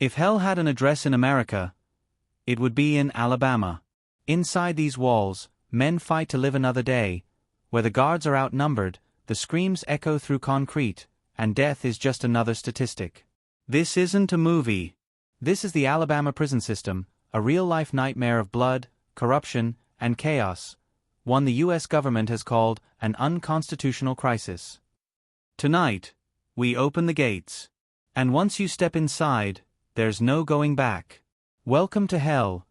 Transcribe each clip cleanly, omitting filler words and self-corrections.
If hell had an address in America, it would be in Alabama. Inside these walls, men fight to live another day, where the guards are outnumbered, the screams echo through concrete, and death is just another statistic. This isn't a movie. This is the Alabama prison system, a real-life nightmare of blood, corruption, and chaos, one the U.S. government has called an unconstitutional crisis. Tonight, we open the gates. And once you step inside, there's no going back. Welcome to hell,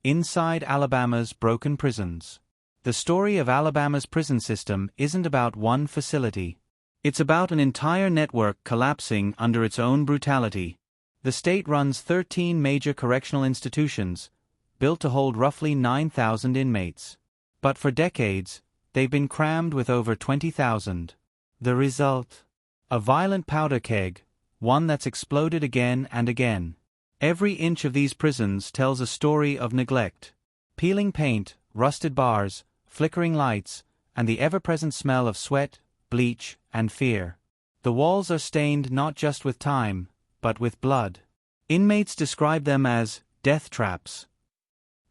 inside Alabama's broken prisons. The story of Alabama's prison system isn't about one facility. It's about an entire network collapsing under its own brutality. The state runs 13 major correctional institutions, built to hold roughly 9,000 inmates. But for decades, they've been crammed with over 20,000. The result? A violent powder keg, one that's exploded again and again. Every inch of these prisons tells a story of neglect. Peeling paint, rusted bars, flickering lights, and the ever-present smell of sweat, bleach, and fear. The walls are stained not just with time, but with blood. Inmates describe them as death traps.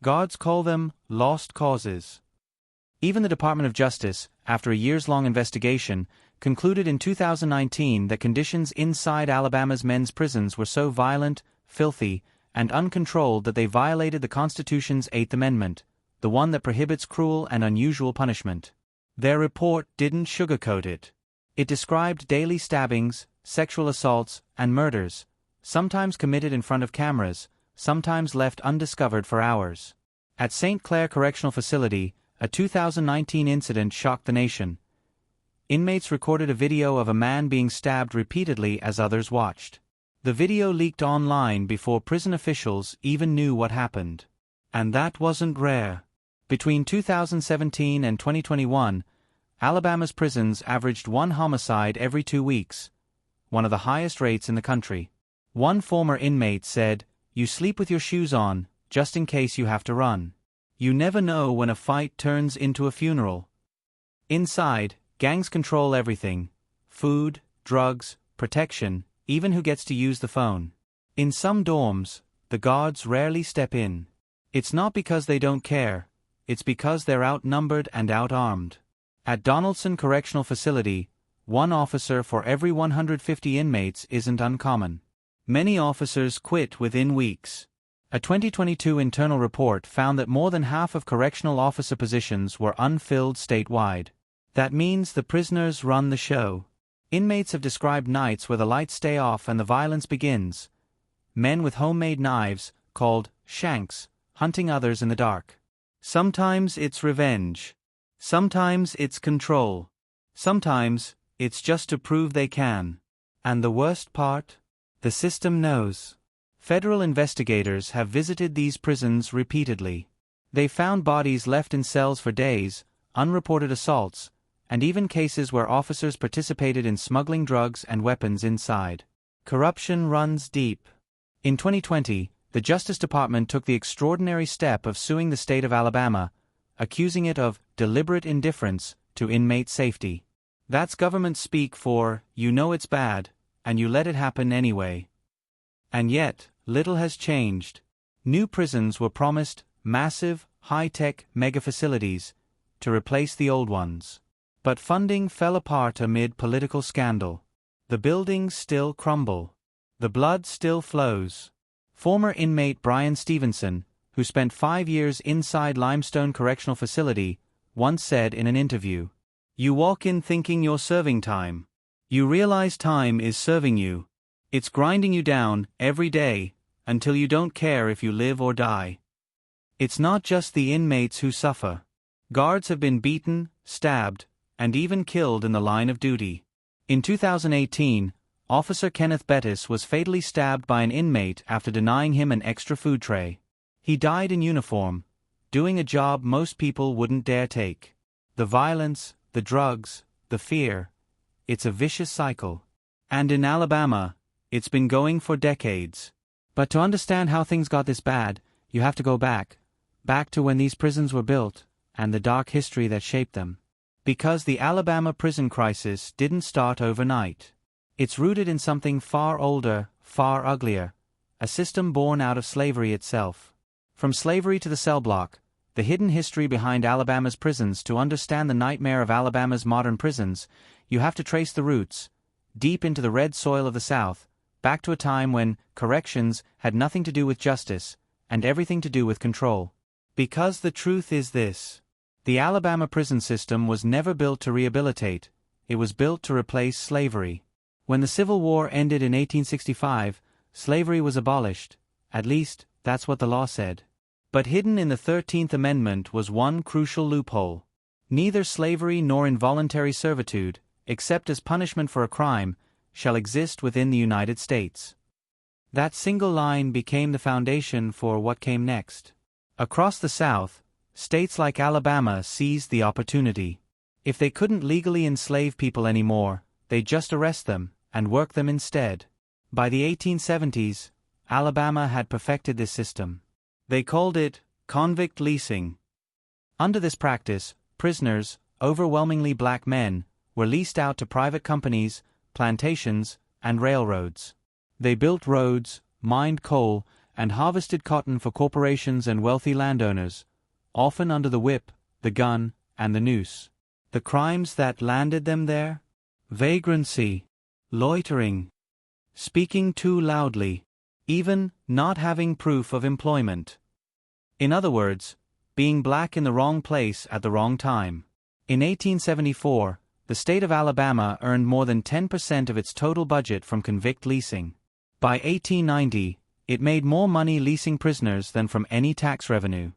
Guards call them lost causes. Even the Department of Justice, after a years-long investigation, concluded in 2019 that conditions inside Alabama's men's prisons were so violent, filthy, and uncontrolled that they violated the Constitution's Eighth Amendment, the one that prohibits cruel and unusual punishment. Their report didn't sugarcoat it. It described daily stabbings, sexual assaults, and murders, sometimes committed in front of cameras, sometimes left undiscovered for hours. At St. Clair Correctional Facility, a 2019 incident shocked the nation. Inmates recorded a video of a man being stabbed repeatedly as others watched. The video leaked online before prison officials even knew what happened. And that wasn't rare. Between 2017 and 2021, Alabama's prisons averaged one homicide every 2 weeks, one of the highest rates in the country. One former inmate said, "You sleep with your shoes on, just in case you have to run. You never know when a fight turns into a funeral." Inside, gangs control everything: food, drugs, protection, even who gets to use the phone. In some dorms, the guards rarely step in. It's not because they don't care, it's because they're outnumbered and outarmed. At Donaldson Correctional Facility, one officer for every 150 inmates isn't uncommon. Many officers quit within weeks. A 2022 internal report found that more than half of correctional officer positions were unfilled statewide. That means the prisoners run the show. Inmates have described nights where the lights stay off and the violence begins. Men with homemade knives, called shanks, hunting others in the dark. Sometimes it's revenge. Sometimes it's control. Sometimes it's just to prove they can. And the worst part? The system knows. Federal investigators have visited these prisons repeatedly. They found bodies left in cells for days, unreported assaults, and even cases where officers participated in smuggling drugs and weapons inside. Corruption runs deep. In 2020, the Justice Department took the extraordinary step of suing the state of Alabama, accusing it of deliberate indifference to inmate safety. That's government speak for, you know it's bad, and you let it happen anyway. And yet, little has changed. New prisons were promised, massive, high-tech mega-facilities, to replace the old ones. But funding fell apart amid political scandal. The buildings still crumble. The blood still flows. Former inmate Brian Stevenson, who spent 5 years inside Limestone Correctional Facility, once said in an interview, "You walk in thinking you're serving time. You realize time is serving you. It's grinding you down every day, until you don't care if you live or die." It's not just the inmates who suffer. Guards have been beaten, stabbed, and even killed in the line of duty. In 2018, Officer Kenneth Bettis was fatally stabbed by an inmate after denying him an extra food tray. He died in uniform, doing a job most people wouldn't dare take. The violence, the drugs, the fear, it's a vicious cycle. And in Alabama, it's been going for decades. But to understand how things got this bad, you have to go back to when these prisons were built, and the dark history that shaped them. Because the Alabama prison crisis didn't start overnight. It's rooted in something far older, far uglier, a system born out of slavery itself. From slavery to the cell block, the hidden history behind Alabama's prisons. To understand the nightmare of Alabama's modern prisons, you have to trace the roots, deep into the red soil of the South, back to a time when corrections had nothing to do with justice, and everything to do with control. Because the truth is this: the Alabama prison system was never built to rehabilitate, it was built to replace slavery. When the Civil War ended in 1865, slavery was abolished, at least, that's what the law said. But hidden in the 13th Amendment was one crucial loophole. Neither slavery nor involuntary servitude, except as punishment for a crime, shall exist within the United States. That single line became the foundation for what came next. Across the South, states like Alabama seized the opportunity. If they couldn't legally enslave people anymore, they'd just arrest them and work them instead. By the 1870s, Alabama had perfected this system. They called it convict leasing. Under this practice, prisoners, overwhelmingly black men, were leased out to private companies, plantations, and railroads. They built roads, mined coal, and harvested cotton for corporations and wealthy landowners, often under the whip, the gun, and the noose. The crimes that landed them there? Vagrancy, loitering, speaking too loudly, even not having proof of employment. In other words, being black in the wrong place at the wrong time. In 1874, the state of Alabama earned more than 10% of its total budget from convict leasing. By 1890, it made more money leasing prisoners than from any tax revenue.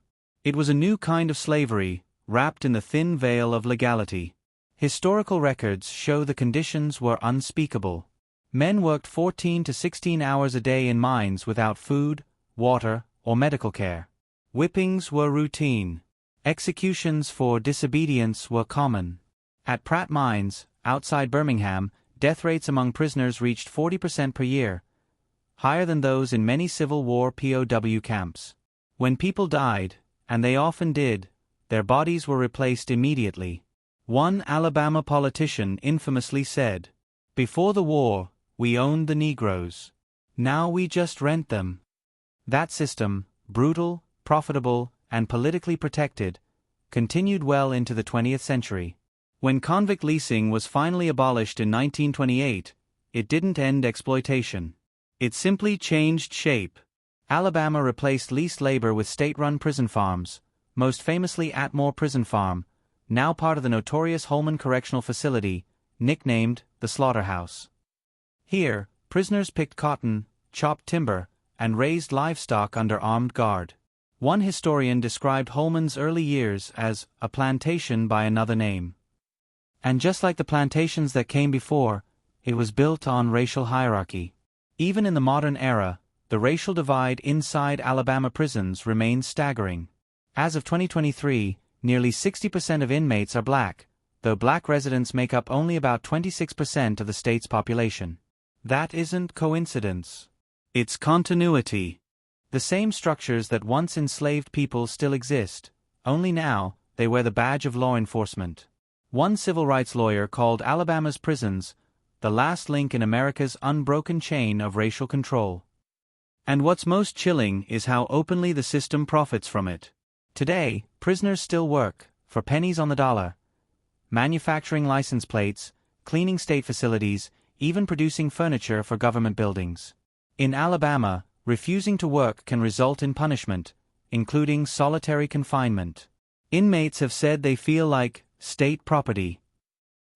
It was a new kind of slavery, wrapped in the thin veil of legality. Historical records show the conditions were unspeakable. Men worked 14 to 16 hours a day in mines without food, water, or medical care. Whippings were routine. Executions for disobedience were common. At Pratt Mines, outside Birmingham, death rates among prisoners reached 40% per year, higher than those in many Civil War POW camps. When people died, and they often did, their bodies were replaced immediately. One Alabama politician infamously said, "Before the war, we owned the Negroes. Now we just rent them." That system, brutal, profitable, and politically protected, continued well into the 20th century. When convict leasing was finally abolished in 1928, it didn't end exploitation. It simply changed shape. Alabama replaced leased labor with state-run prison farms, most famously Atmore Prison Farm, now part of the notorious Holman Correctional Facility, nicknamed the Slaughterhouse. Here, prisoners picked cotton, chopped timber, and raised livestock under armed guard. One historian described Holman's early years as a plantation by another name. And just like the plantations that came before, it was built on racial hierarchy. Even in the modern era, the racial divide inside Alabama prisons remains staggering. As of 2023, nearly 60% of inmates are black, though black residents make up only about 26% of the state's population. That isn't coincidence. It's continuity. The same structures that once enslaved people still exist, only now, they wear the badge of law enforcement. One civil rights lawyer called Alabama's prisons the last link in America's unbroken chain of racial control. And what's most chilling is how openly the system profits from it. Today, prisoners still work, for pennies on the dollar, manufacturing license plates, cleaning state facilities, even producing furniture for government buildings. In Alabama, refusing to work can result in punishment, including solitary confinement. Inmates have said they feel like state property.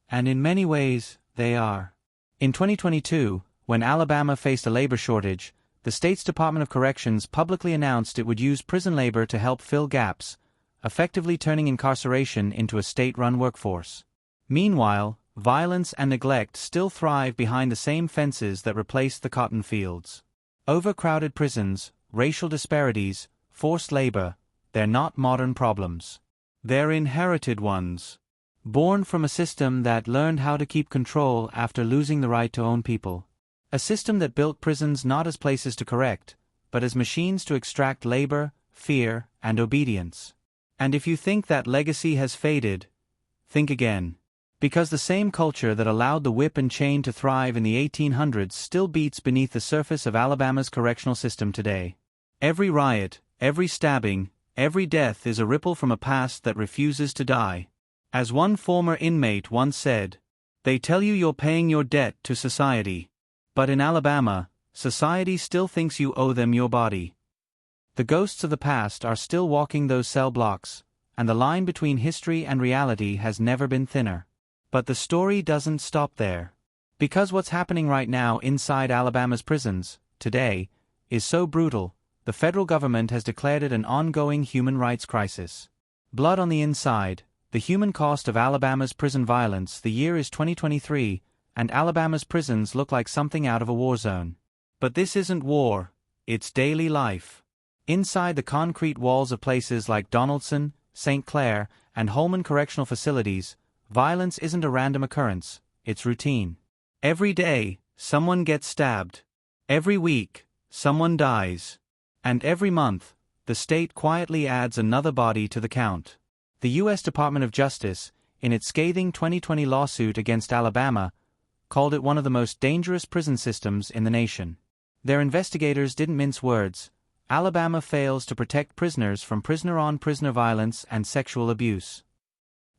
And in many ways, they are. In 2022, when Alabama faced a labor shortage, the state's Department of Corrections publicly announced it would use prison labor to help fill gaps, effectively turning incarceration into a state-run workforce. Meanwhile, violence and neglect still thrive behind the same fences that replaced the cotton fields. Overcrowded prisons, racial disparities, forced labor, they're not modern problems. They're inherited ones. Born from a system that learned how to keep control after losing the right to own people. A system that built prisons not as places to correct, but as machines to extract labor, fear, and obedience. And if you think that legacy has faded, think again. Because the same culture that allowed the whip and chain to thrive in the 1800s still beats beneath the surface of Alabama's correctional system today. Every riot, every stabbing, every death is a ripple from a past that refuses to die. As one former inmate once said, "They tell you you're paying your debt to society. But in Alabama, society still thinks you owe them your body." The ghosts of the past are still walking those cell blocks, and the line between history and reality has never been thinner. But the story doesn't stop there. Because what's happening right now inside Alabama's prisons, today, is so brutal, the federal government has declared it an ongoing human rights crisis. Blood on the inside, the human cost of Alabama's prison violence. The year is 2023, and Alabama's prisons look like something out of a war zone. But this isn't war, it's daily life. Inside the concrete walls of places like Donaldson, St. Clair, and Holman Correctional Facilities, violence isn't a random occurrence, it's routine. Every day, someone gets stabbed. Every week, someone dies. And every month, the state quietly adds another body to the count. The U.S. Department of Justice, in its scathing 2020 lawsuit against Alabama, called it one of the most dangerous prison systems in the nation. Their investigators didn't mince words. Alabama fails to protect prisoners from prisoner-on-prisoner violence and sexual abuse.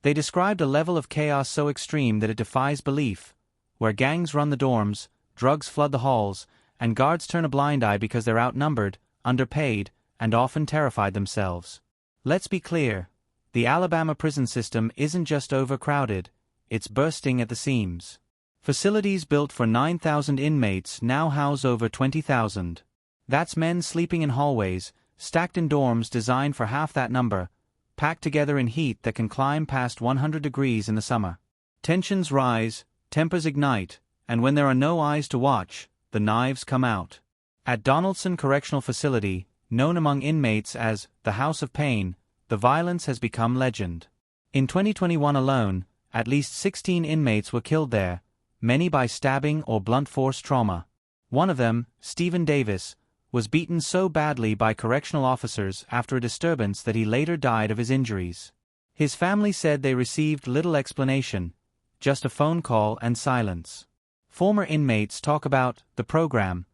They described a level of chaos so extreme that it defies belief, where gangs run the dorms, drugs flood the halls, and guards turn a blind eye because they're outnumbered, underpaid, and often terrified themselves. Let's be clear, the Alabama prison system isn't just overcrowded, it's bursting at the seams. Facilities built for 9,000 inmates now house over 20,000. That's men sleeping in hallways, stacked in dorms designed for half that number, packed together in heat that can climb past 100 degrees in the summer. Tensions rise, tempers ignite, and when there are no eyes to watch, the knives come out. At Donaldson Correctional Facility, known among inmates as the House of Pain, the violence has become legend. In 2021 alone, at least 16 inmates were killed there, many by stabbing or blunt force trauma. One of them, Stephen Davis, was beaten so badly by correctional officers after a disturbance that he later died of his injuries. His family said they received little explanation, just a phone call and silence. Former inmates talk about the program,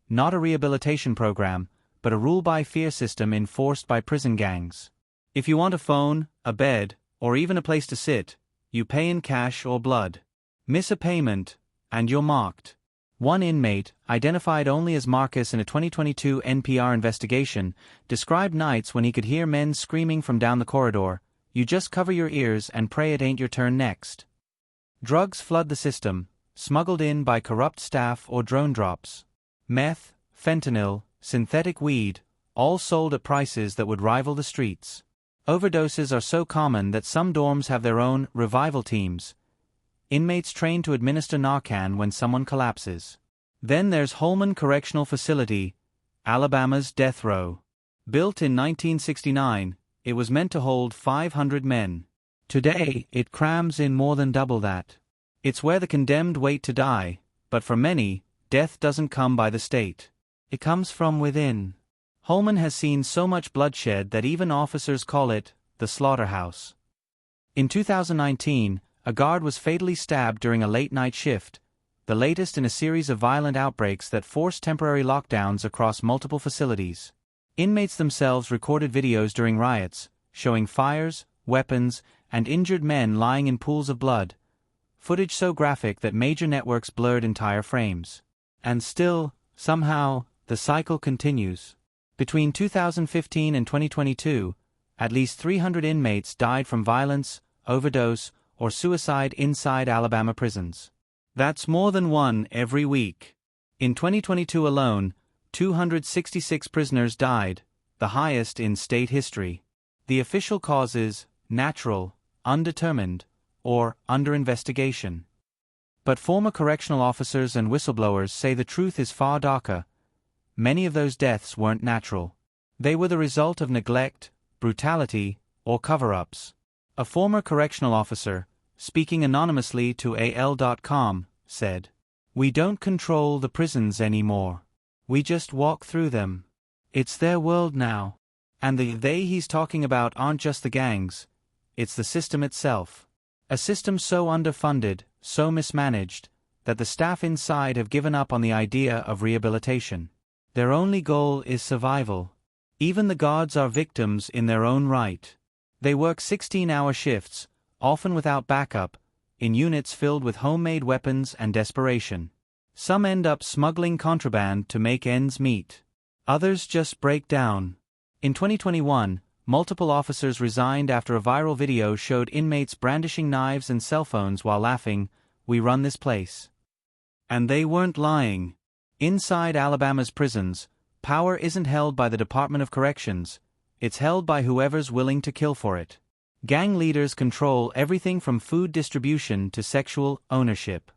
not a rehabilitation program, but a rule-by-fear system enforced by prison gangs. If you want a phone, a bed, or even a place to sit, you pay in cash or blood. Miss a payment, and you're marked. One inmate, identified only as Marcus in a 2022 NPR investigation, described nights when he could hear men screaming from down the corridor, "You just cover your ears and pray it ain't your turn next." Drugs flood the system, smuggled in by corrupt staff or drone drops. Meth, fentanyl, synthetic weed, all sold at prices that would rival the streets. Overdoses are so common that some dorms have their own revival teams. Inmates trained to administer Narcan when someone collapses. Then there's Holman Correctional Facility, Alabama's death row. Built in 1969, it was meant to hold 500 men. Today, it crams in more than double that. It's where the condemned wait to die, but for many, death doesn't come by the state. It comes from within. Holman has seen so much bloodshed that even officers call it the slaughterhouse. In 2019, a guard was fatally stabbed during a late-night shift, the latest in a series of violent outbreaks that forced temporary lockdowns across multiple facilities. Inmates themselves recorded videos during riots, showing fires, weapons, and injured men lying in pools of blood, footage so graphic that major networks blurred entire frames. And still, somehow, the cycle continues. Between 2015 and 2022, at least 300 inmates died from violence, overdose, or suicide inside Alabama prisons. That's more than one every week. In 2022 alone, 266 prisoners died, the highest in state history. The official cause is natural, undetermined, or under investigation. But former correctional officers and whistleblowers say the truth is far darker. Many of those deaths weren't natural. They were the result of neglect, brutality, or cover-ups. A former correctional officer, speaking anonymously to AL.com, said, "We don't control the prisons anymore. We just walk through them. It's their world now." And the they he's talking about aren't just the gangs, it's the system itself. A system so underfunded, so mismanaged, that the staff inside have given up on the idea of rehabilitation. Their only goal is survival. Even the guards are victims in their own right. They work 16-hour shifts, often without backup, in units filled with homemade weapons and desperation. Some end up smuggling contraband to make ends meet. Others just break down. In 2021, multiple officers resigned after a viral video showed inmates brandishing knives and cell phones while laughing, "We run this place." And they weren't lying. Inside Alabama's prisons, power isn't held by the Department of Corrections, it's held by whoever's willing to kill for it. Gang leaders control everything from food distribution to sexual ownership.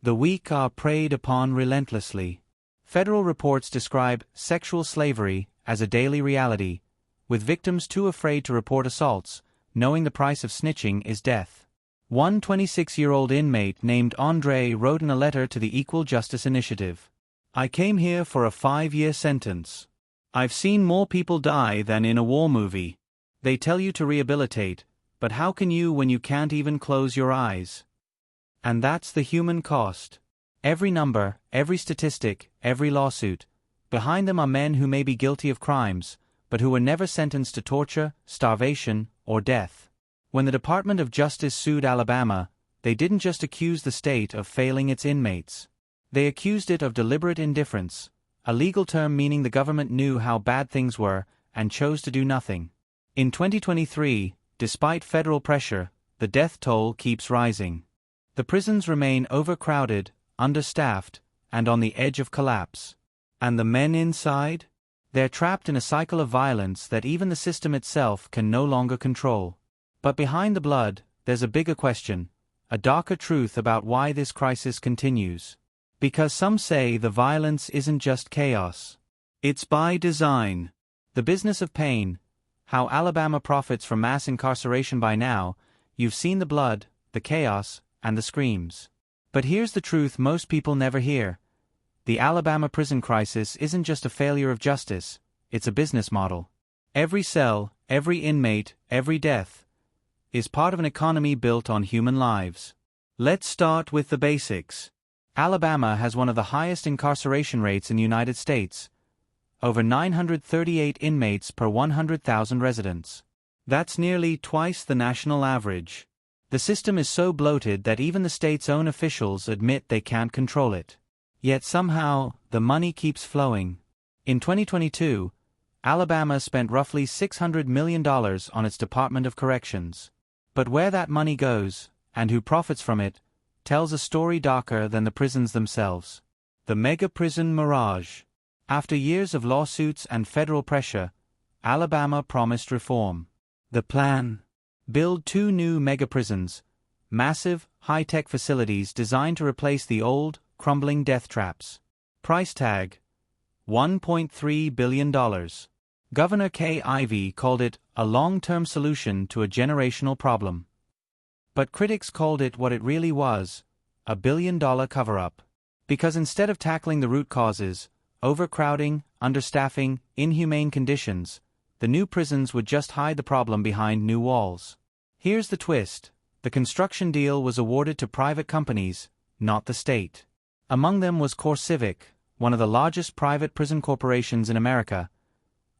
The weak are preyed upon relentlessly. Federal reports describe sexual slavery as a daily reality, with victims too afraid to report assaults, knowing the price of snitching is death. One 26-year-old inmate named Andre wrote in a letter to the Equal Justice Initiative, "I came here for a 5-year sentence. I've seen more people die than in a war movie. They tell you to rehabilitate, but how can you when you can't even close your eyes?" And that's the human cost. Every number, every statistic, every lawsuit, behind them are men who may be guilty of crimes, but who were never sentenced to torture, starvation, or death. When the Department of Justice sued Alabama, they didn't just accuse the state of failing its inmates. They accused it of deliberate indifference, a legal term meaning the government knew how bad things were and chose to do nothing. In 2023, despite federal pressure, the death toll keeps rising. The prisons remain overcrowded, understaffed, and on the edge of collapse. And the men inside? They're trapped in a cycle of violence that even the system itself can no longer control. But behind the blood, there's a bigger question, a darker truth about why this crisis continues. Because some say the violence isn't just chaos. It's by design. The business of pain, how Alabama profits from mass incarceration by now, you've seen the blood, the chaos, and the screams. But here's the truth most people never hear. The Alabama prison crisis isn't just a failure of justice, it's a business model. Every cell, every inmate, every death is part of an economy built on human lives. Let's start with the basics. Alabama has one of the highest incarceration rates in the United States. Over 938 inmates per 100,000 residents. That's nearly twice the national average. The system is so bloated that even the state's own officials admit they can't control it. Yet somehow, the money keeps flowing. In 2022, Alabama spent roughly $600 million on its Department of Corrections. But where that money goes, and who profits from it, tells a story darker than the prisons themselves. The Mega-Prison Mirage. After years of lawsuits and federal pressure, Alabama promised reform. The plan? Build 2 new mega-prisons, massive, high-tech facilities designed to replace the old, crumbling death traps. Price tag: $1.3 billion. Governor Kay Ivey called it a long-term solution to a generational problem. But critics called it what it really was, a billion-dollar cover-up. Because instead of tackling the root causes, overcrowding, understaffing, inhumane conditions, the new prisons would just hide the problem behind new walls. Here's the twist: the construction deal was awarded to private companies, not the state. Among them was CoreCivic, one of the largest private prison corporations in America,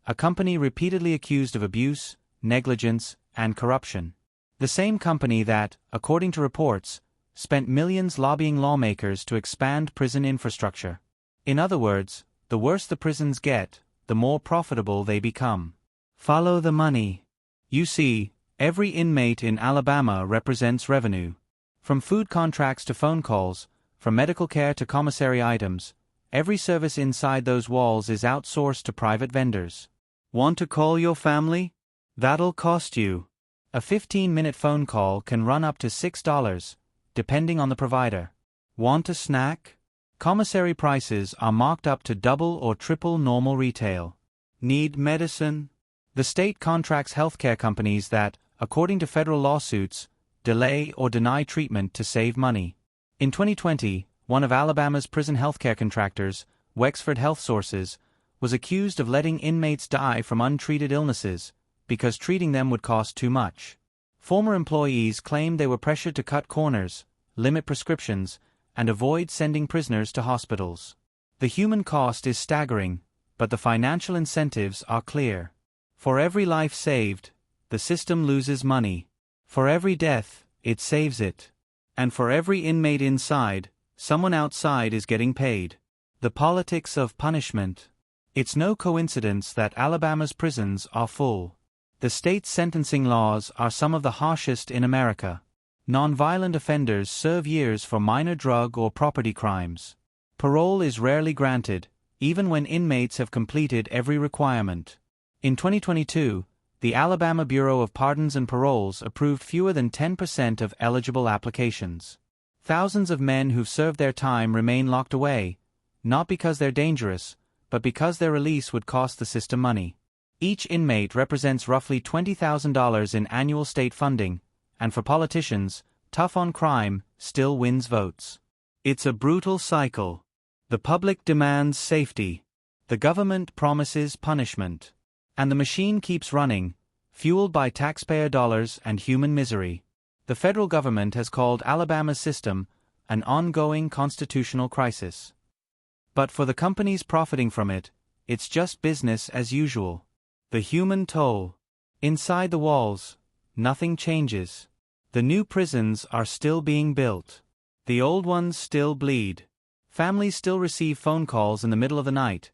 a company repeatedly accused of abuse, negligence, and corruption. The same company that, according to reports, spent millions lobbying lawmakers to expand prison infrastructure. In other words, the worse the prisons get, the more profitable they become. Follow the money. You see, every inmate in Alabama represents revenue. From food contracts to phone calls, from medical care to commissary items, every service inside those walls is outsourced to private vendors. Want to call your family? That'll cost you. A 15-minute phone call can run up to $6, depending on the provider. Want a snack? Commissary prices are marked up to double or triple normal retail. Need medicine? The state contracts healthcare companies that, according to federal lawsuits, delay or deny treatment to save money. In 2020, one of Alabama's prison healthcare contractors, Wexford Health Sources, was accused of letting inmates die from untreated illnesses because treating them would cost too much. Former employees claimed they were pressured to cut corners, limit prescriptions, and avoid sending prisoners to hospitals. The human cost is staggering, but the financial incentives are clear. For every life saved, the system loses money. For every death, it saves it. And for every inmate inside, someone outside is getting paid. The politics of punishment. It's no coincidence that Alabama's prisons are full. The state's sentencing laws are some of the harshest in America. Nonviolent offenders serve years for minor drug or property crimes. Parole is rarely granted, even when inmates have completed every requirement. In 2022, the Alabama Bureau of Pardons and Paroles approved fewer than 10% of eligible applications. Thousands of men who've served their time remain locked away, not because they're dangerous, but because their release would cost the system money. Each inmate represents roughly $20,000 in annual state funding, and for politicians, tough on crime still wins votes. It's a brutal cycle. The public demands safety. The government promises punishment. And the machine keeps running, fueled by taxpayer dollars and human misery. The federal government has called Alabama's system an ongoing constitutional crisis. But for the companies profiting from it, it's just business as usual. The human toll. Inside the walls, nothing changes. The new prisons are still being built. The old ones still bleed. Families still receive phone calls in the middle of the night,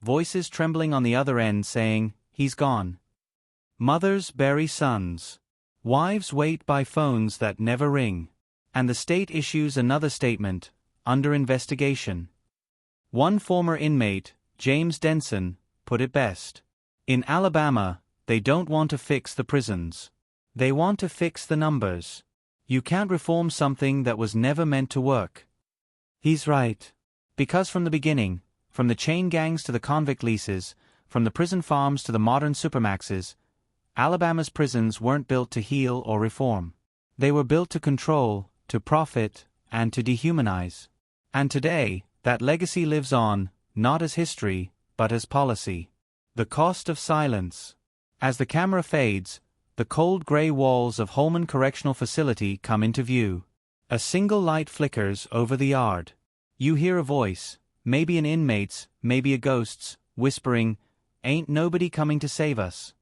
voices trembling on the other end saying, "He's gone." Mothers bury sons. Wives wait by phones that never ring. And the state issues another statement, under investigation. One former inmate, James Denson, put it best. In Alabama, they don't want to fix the prisons. They want to fix the numbers. You can't reform something that was never meant to work. He's right. Because from the beginning, from the chain gangs to the convict leases, from the prison farms to the modern supermaxes, Alabama's prisons weren't built to heal or reform. They were built to control, to profit, and to dehumanize. And today, that legacy lives on, not as history, but as policy. The cost of silence. As the camera fades, the cold gray walls of Holman Correctional Facility come into view. A single light flickers over the yard. You hear a voice, maybe an inmate's, maybe a ghost's, whispering, "Ain't nobody coming to save us."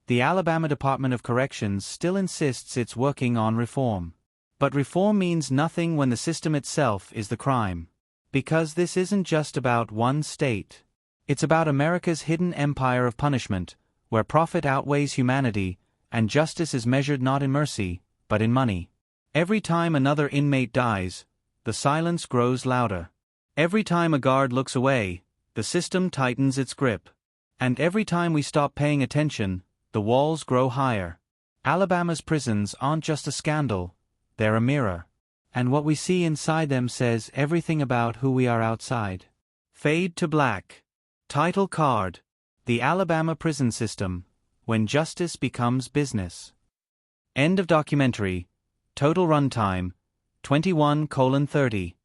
The Alabama Department of Corrections still insists it's working on reform. But reform means nothing when the system itself is the crime. Because this isn't just about one state. It's about America's hidden empire of punishment, where profit outweighs humanity, and justice is measured not in mercy, but in money. Every time another inmate dies, the silence grows louder. Every time a guard looks away, the system tightens its grip. And every time we stop paying attention, the walls grow higher. Alabama's prisons aren't just a scandal, they're a mirror. And what we see inside them says everything about who we are outside. Fade to black. Title card. The Alabama Prison System, When Justice Becomes Business. End of documentary. Total runtime, 21:30.